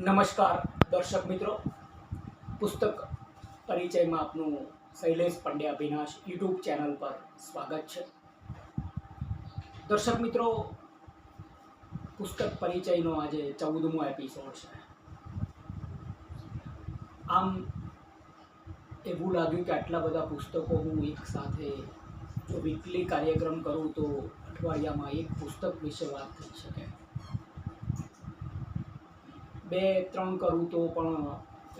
નમસ્કાર દર્શક મિત્રો, પુસ્તક પરિચયમાં આપનું શૈલેષ પંડ્યા અભિનાશ યુટ્યુબ ચેનલ પર સ્વાગત છે. દર્શક મિત્રો, પુસ્તક પરિચયનો આજે 14મો એપિસોડ છે. આમ એવું લાગ્યું કે આટલા બધા પુસ્તકો હું એક સાથે જો વીકલી કાર્યક્રમ કરું તો અઠવાડિયામાં એક પુસ્તક વિશે વાત થઈ શકે. 2-3 કરું તો પણ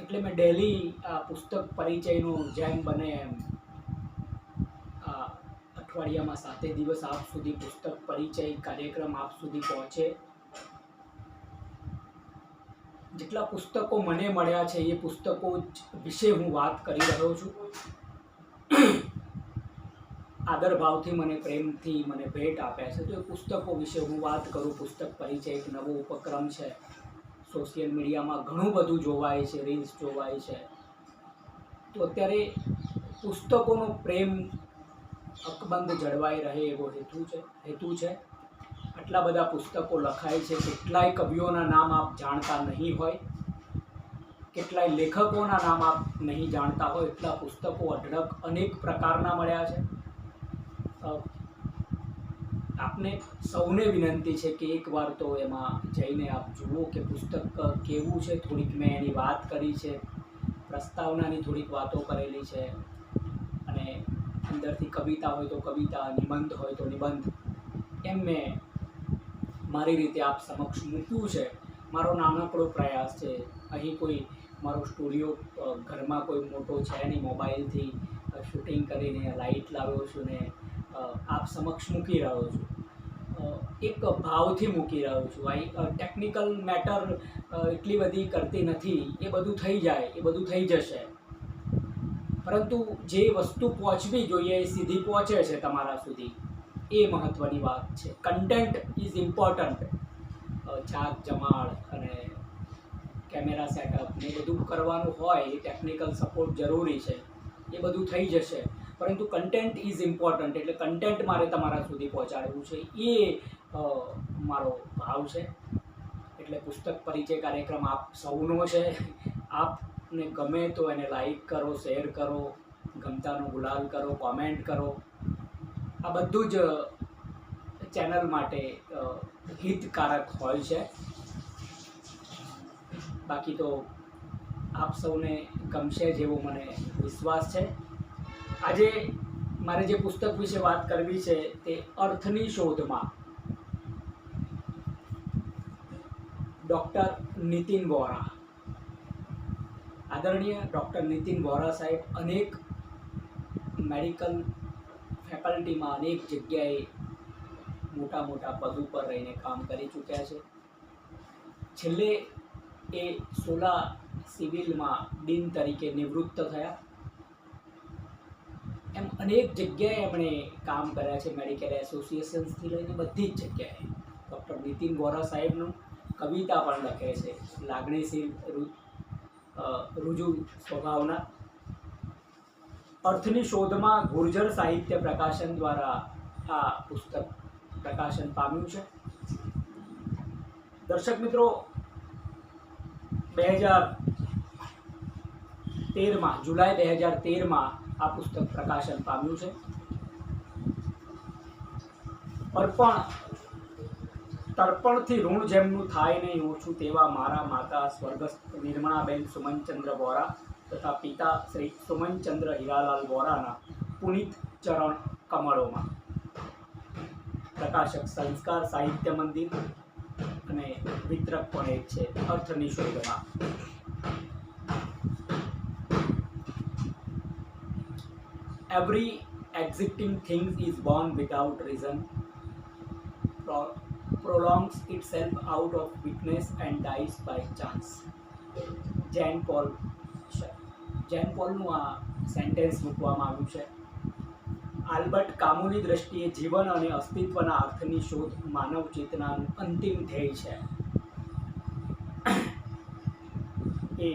એટલે મેં ડેલી આ પુસ્તક પરિચયનો જેમ બને એમ આ અઠવાડિયામાં 7 દિવસ આપ સુધી પુસ્તક પરિચય કાર્યક્રમ આપ સુધી પહોંચે. જેટલા પુસ્તકો મને મળ્યા છે એ પુસ્તકો વિશે હું વાત કરી રહ્યો છું. આદર ભાવથી મને પ્રેમથી મને ભેટ આપ્યા છે તો એ પુસ્તકો વિશે હું વાત કરું. પુસ્તક પરિચય એક નવો ઉપક્રમ છે. સોશિયલ મીડિયામાં ઘણું બધું જોવાય છે, રીલ્સ જોવાય છે. તો અત્યારે પુસ્તકોનો પ્રેમ અકબંધ જળવાઈ રહે એવો હેતુ છે. આટલા બધા પુસ્તકો લખાય છે. કેટલાય કવિઓના નામ આપ જાણતા નહીં હોય, કેટલાય લેખકોના નામ આપ નહીં જાણતા હોય. એટલા પુસ્તકો અઢળક અનેક પ્રકારના મળ્યા છે. આપને સૌને વિનંતી છે કે એકવાર તો એમાં જઈને આપ જુઓ કે પુસ્તક કેવું છે. થોડીક મેં એની વાત કરી છે, પ્રસ્તાવનાની થોડીક વાતો કરેલી છે, અને અંદરથી કવિતા હોય તો કવિતા, નિબંધ હોય તો નિબંધ, એમ મેં મારી રીતે આપ સમક્ષ મૂક્યું છે. મારો નાનકડો પ્રયાસ છે. અહીં કોઈ મારો સ્ટુડિયો ઘરમાં કોઈ મોટો છે નહીં. મોબાઈલથી શૂટિંગ કરીને લાઇટ લાવ્યો છું ને આપ સમક્ષ મૂકી રહ્યો છું. એક ભાવથી મૂકી રહ્યો છું. ટેકનિકલ મેટર એટલી બધી કરતી નથી. એ બધું થઈ જાય, એ બધું થઈ જશે. પરંતુ જે વસ્તુ પહોંચવી જોઈએ એ સીધી પહોંચે છે તમારા સુધી, એ મહત્ત્વની વાત છે. Content is important. જાગ જમાળ અને કેમેરા સેટઅપ ને એ બધું કરવાનું હોય, એ ટેકનિકલ સપોર્ટ જરૂરી છે. એ બધું થઈ જશે, પરંતુ કન્ટેન્ટ ઇઝ ઇમ્પોર્ટન્ટ. એટલે કન્ટેન્ટ મારે તમારા સુધી પહોંચાડવું છે, એ મારો ભાવ છે. એટલે પુસ્તક પરિચય કાર્યક્રમ આપ સૌનો છે. આપને ગમે તો એને લાઈક કરો, શેર કરો, ગમતાનો ગુલાલ કરો, કોમેન્ટ કરો. આ બધું જ ચેનલ માટે હિતકારક હોય છે. બાકી તો આપ સૌને ગમશે જેવો મને વિશ્વાસ છે. આજે મારે જે પુસ્તક વિશે વાત કરવી છે તે અર્થની શોધમાં ડૉક્ટર નીતિન વોરા. આદરણીય ડૉક્ટર નીતિન વોરા સાહેબ અનેક મેડિકલ ફેકલ્ટીમાં અનેક જગ્યાએ મોટા મોટા પદ ઉપર રહીને કામ કરી ચૂક્યા છે. છેલ્લે એ સોલા સિવિલમાં ડીન તરીકે નિવૃત્ત થયા. એમ અનેક જગ્યાએ એમણે કામ કર્યા છે. મેડિકલ એસોસિએશન્સથી લઈને બધી જ જગ્યાએ. ડૉક્ટર નીતિન વોરા સાહેબનું કવિતા પણ લખે છે, લાગણીશીલ રુજુ સ્વભાવના. અર્થની શોધમાં ગુર્જર સાહિત્ય પ્રકાશન દ્વારા આ પુસ્તક પ્રકાશન પામ્યું છે. દર્શક મિત્રો, 2013માં જુલાઈ 2013માં આ પુસ્તક પ્રકાશન પામ્યું છે. તર્પણથી ઋણ જેમનું થાય નહીં ઓછું તેવા મારા માતા સ્વર્ગસ્થ નિર્મળાબેન સુમનચંદ્ર વોરા તથા પિતા શ્રી સુમનચંદ્ર હીરાલાલ વોરાના પુનિત ચરણ કમળોમાં. પ્રકાશક સંસ્કાર સાહિત્ય મંદિર અને વિતરક પણ એક છે અર્થની શોધમાં. Every existing thing is born without reason, prolongs itself out of weakness and dies by chance. જેન પોલનું આ સેન્ટેન્સ મૂકવામાં આવ્યું છે. આલ્બર્ટ કામુની દ્રષ્ટિએ જીવન અને અસ્તિત્વના અર્થની શોધ માનવ ચેતનાનું અંતિમ ધ્યેય છે. એ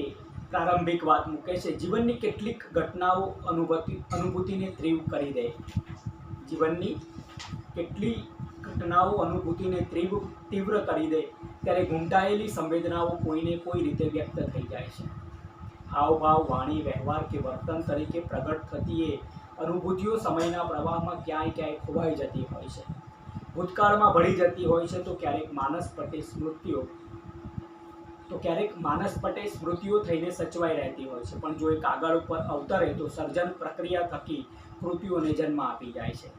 પ્રારંભિક વાત મૂકે છે. જીવનની કેટલીક ઘટનાઓ અનુભૂતિને તીવ્ર કરી દે. જીવનની કેટલી ઘટનાઓ અનુભૂતિને તીવ્ર કરી દે ત્યારે ગૂંટાયેલી સંવેદનાઓ કોઈને કોઈ રીતે વ્યક્ત થઈ જાય છે. હાવભાવ, વાણી, વ્યવહાર કે વર્તન તરીકે પ્રગટ થતી એ અનુભૂતિઓ સમયના પ્રવાહમાં ક્યાંય ખોવાઈ જતી હોય છે, ભૂતકાળમાં ભળી જતી હોય છે, તો ક્યારેક માનસપટે સ્મૃતિઓ થઈને સચવાઈ રહેતી હોય છે. પણ જો એ કાગળ ઉપર અવતરે તો સર્જન પ્રક્રિયા થકી કૃતિઓને જન્મ આપી જાય છે.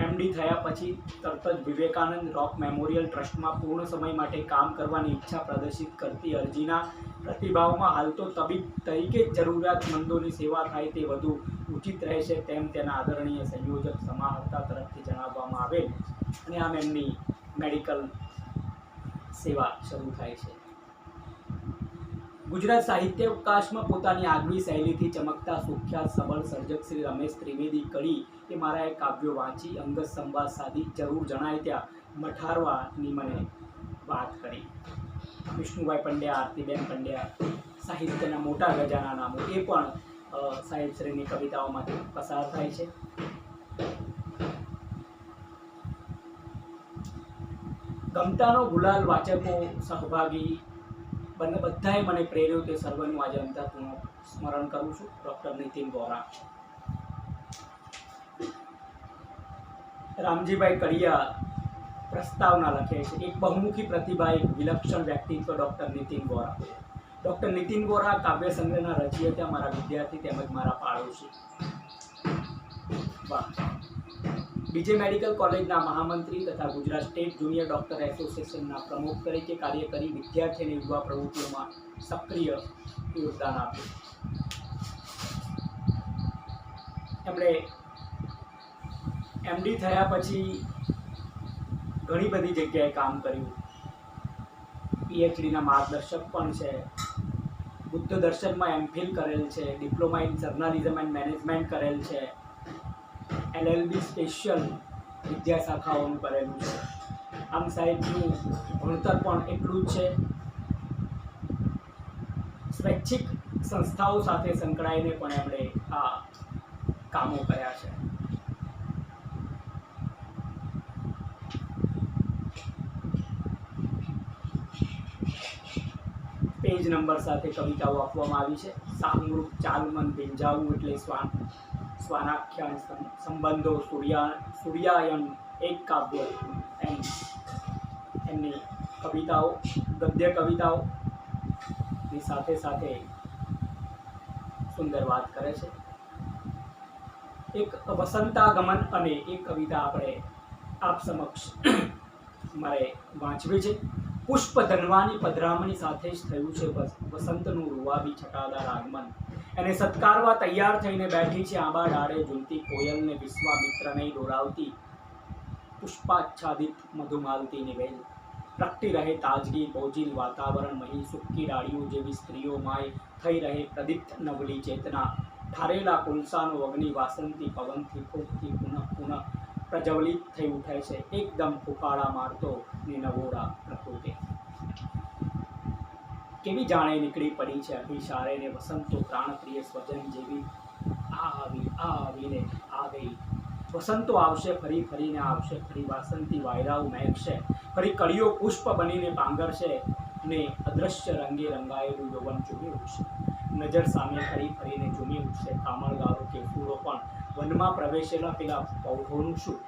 MD થયા પછી તરત જ વિવેકાનંદ રોક મેમોરિયલ ટ્રસ્ટમાં પૂર્ણ સમય માટે કામ કરવાની ઈચ્છા પ્રદર્શિત કરતી અરજીના પ્રતિભાવમાં હાલ તો તબીબ તરીકે જ જરૂરિયાતમંદોની સેવા થાય તે વધુ ઉચિત રહેશે તેમ તેના આદરણીય સંયોજક સમાહર્તા તરફથી જણાવવામાં આવેલ, અને આમ એમની મેડિકલ સેવા શરૂ થાય છે. ગુજરાત સાહિત્યાવકાશમાં પોતાની આગવી શૈલીથી ચમકતા સુખ્યાત સબળ સર્જક શ્રી રમેશ ત્રિવેદી કડી એ મારા એક કાવ્યો વાંચી અંગત સંવાદ સાધી જરૂર જણાય ત્યાં મઠારવાની મને વાત કરી. વિષ્ણુભાઈ પંડ્યા, આરતીબેન પંડ્યા, સાહિત્યના મોટા ગજાના નામો એ પણ સાહેબશ્રીની કવિતાઓમાંથી પસાર થાય છે. ગમતાનો ગુલાલ વાચકો સહભાગી બધાએ મને પ્રેર્યો તે સર્વનું આજે અંતઃપૂર્ણ સ્મરણ કરું છું. ડૉક્ટર નીતિન વોરા, રામજીભાઈ કડિયા પ્રસ્તાવના લખે છે. એક બહુમુખી પ્રતિભા, એક વિલક્ષણ વ્યક્તિત્વ ડૉક્ટર નીતિન વોરા. ડૉક્ટર નીતિન વોરા કાવ્ય સંગ્રહના રચયિતા, મારા વિદ્યાર્થી તેમજ મારા પાડોશી. વાહ. બીજે મેડિકલ કોલેજના મહામંત્રી તથા ગુજરાત સ્ટેટ જુનિયર ડૉક્ટર એસોસિએશનના પ્રમુખ તરીકે કાર્ય કરી વિદ્યાર્થી અને યુવા પ્રવૃત્તિઓમાં સક્રિય યોગદાન આપ્યું. એમણે MD થયા પછી ઘણી બધી જગ્યાએ કામ કર્યું. PhDના માર્ગદર્શક પણ છે, બુદ્ધ દર્શનમાં MPhil કરેલ છે, diploma in journalism and management કરેલ છે, LLB સ્પેશિયલ વિદ્યાશાખાઓનું કરેલું છે. આમ સાહેબનું ભણતર પણ એટલું જ છે. સ્વૈચ્છિક સંસ્થાઓ સાથે સંકળાઈને પણ એમણે આ કામો કર્યા છે. પેજ નંબર સાથે કવિતાઓ આપવામાં આવી છે. સામૃત ચાલમન ભીંજાવું એટલે સ્વાનાખ્યાન, સંબંધો, સૂર્યાયન, એક કાવ્ય, એમની કવિતાઓ, ગદ્ય કવિતાઓની સાથે સાથે સુંદર વાત કરે છે. એક વસંતાગમન અને એક કવિતા આપણે આપ સમક્ષ મારે વાંચવી છે. પુષ્પ ધનવાની પધરામણી સાથે જ થયું છે વસંતનું રૂવાબી છટાદાર આગમન. એને સત્કારવા તૈયાર થઈને બેઠી છે આંબા ડાળે ઝૂલતી કોયલને વિશ્વામિત્રને દોરાવતી પુષ્પાચ્છાદિત મધુમાલતી નિવેલ. પ્રગટી રહે તાજગી બોજીલ વાતાવરણ મહી, સુક્કી ડાળીઓ જેવી સ્ત્રીઓ માય થઈ રહે પ્રદીપ્ત નવલી ચેતના. ઠારેલા કુલસાનો અગ્નિ વાસંતી પવનથી ફૂંકતી પુનઃ પ્રજ્વલિત થઈ ઉઠે છે એકદમ ફૂંકાળા મારતો ને નવોડા પ્રકૃતિ. કેવી જાણે નીકળી પડી છે અભિસારે ને વસંતો પ્રાણપ્રિય સ્વજન જેવી આવીને આ ગઈ. વસંતો આવશે ફરી ફરીને આવશે ફરી, વાસંતી વાયરાઓ મહેકશે ફરી, કળીઓ પુષ્પ બનીને પાંગરશે ને અદ્રશ્ય રંગે રંગાયેલું યૌવન ઝૂમી ઉઠશે. નજર સામે ફરી ફરીને ઝૂમી ઉઠશે કામળગારો કે ફૂલો પણ વનમાં પ્રવેશેલા પેલા પૌધોનું શું.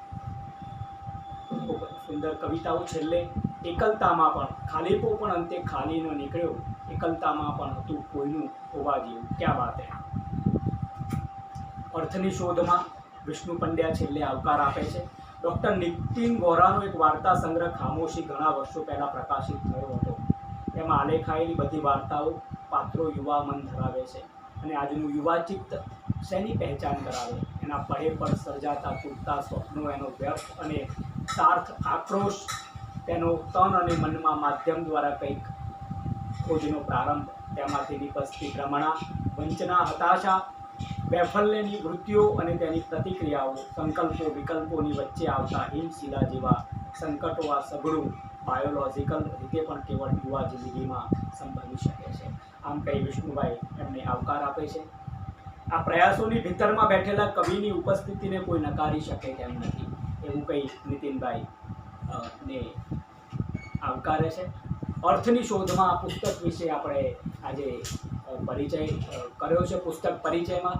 સુંદર કવિતાઓ. છેલ્લે એકલતામાં પણ ખાલીપો પણ અંતે ખાલી ન નીકળ્યો, એકલતામાં પણ હતું કોઈનું હોવા જેવું. ક્યાં વાત હે. અર્થની શોધમાં વિષ્ણુ પંડ્યા છેલ્લે આવકાર આપે છે. ડૉક્ટર નીતિન વોરાનો એક વાર્તા સંગ્રહ ખામોશી ઘણા વર્ષો પહેલાં પ્રકાશિત થયો હતો. એમાં આલેખાયેલી બધી વાર્તાઓ પાત્રો યુવા મન ધરાવે છે, અને આજનું યુવા ચિત્ત શેની પહેચાન કરાવે. એના પડે પર સર્જાતા તૂટતા સ્વપ્નો, એનો વ્યર્થ અને સાર્થ આક્રોશ, તેનો તન અને મનમાં માધ્યમ દ્વારા કંઈક ખોજનો પ્રારંભ, તેમાંથી નિપજતી ભ્રમણા, વંચના, હતાશા, વૈફલ્યની વૃત્તિઓ અને તેની પ્રતિક્રિયાઓ, સંકલ્પો વિકલ્પોની વચ્ચે આવતા હિમશિલા જેવા સંકટો. આ સઘળું બાયોલોજિકલ રીતે પણ કેવળ યુવા જિંદગીમાં સંભવી શકે છે. આમ કહી વિષ્ણુભાઈ એમને આવકાર આપે છે. આ પ્રયાસોની ભીતરમાં બેઠેલા કવિની ઉપસ્થિતિને કોઈ નકારી શકે તેમ નથી, એવું કહી નીતિનભાઈ ને આવકારે છે. અર્થની શોધમાં આ પુસ્તક વિશે આપણે આજે પરિચય કર્યો છે. પુસ્તક પરિચયમાં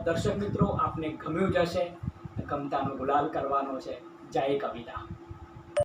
દર્શક મિત્રો આપને ગમ્યું જ હશે, ગમતાનો ગુલાલ કરવાનો છે. જય કવિતા.